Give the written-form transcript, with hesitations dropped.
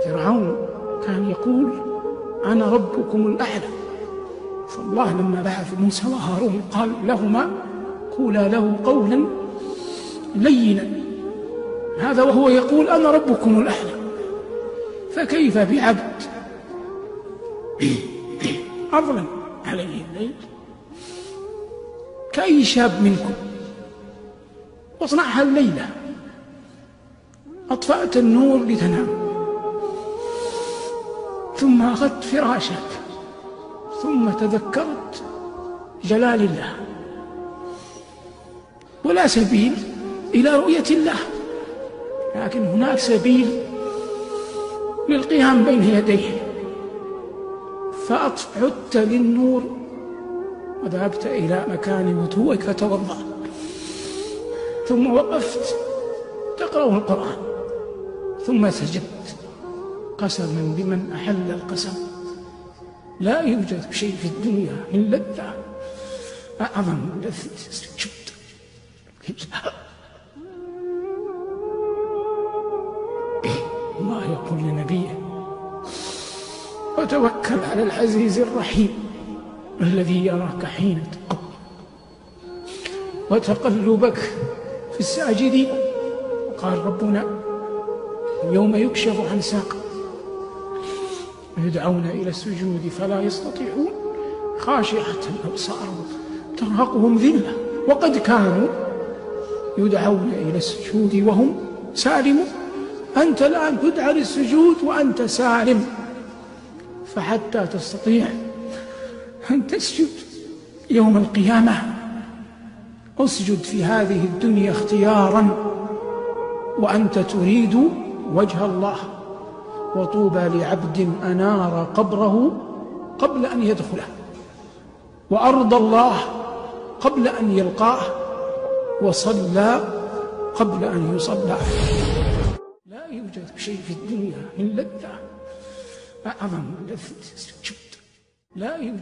فرعون كان يقول أنا ربكم الأعلى، فالله لما بعث موسى وهارون قال لهما قولا له قولا لينا، هذا وهو يقول أنا ربكم الأعلى. فكيف بعبد أظلم عليه الليل كأي شاب منكم واصنعها الليلة، أطفأت النور لتنام ثم أخذت فراشك ثم تذكرت جلال الله، ولا سبيل إلى رؤية الله، لكن هناك سبيل للقيام بين يديه، فعدت للنور وذهبت إلى مكان وضوءك فتوضأ، ثم وقفت تقرأ القرآن، ثم سجدت قسما بمن أحل القسم لا يوجد شيء في الدنيا من لذة أعظم من لذة السجود. الله يقول لنبيه وتوكل على العزيز الرحيم الذي يراك حين تقوم وتقلبك في الساجدين. قال ربنا يوم يكشف عن ساق يدعون إلى السجود فلا يستطيعون خاشعة أبصارهم ترهقهم ذلة وقد كانوا يدعون إلى السجود وهم سالمون. أنت الآن تدعى للسجود وأنت سالم، فحتى تستطيع أن تسجد يوم القيامة اسجد في هذه الدنيا اختيارا وأنت تريد وجه الله. وطوبى لعبد أنار قبره قبل أن يدخله، وأرضى الله قبل أن يلقاه، وصلى قبل أن يصلى. لا يوجد شيء في الدنيا من لذة أعظم من لذة السجود. لا يوجد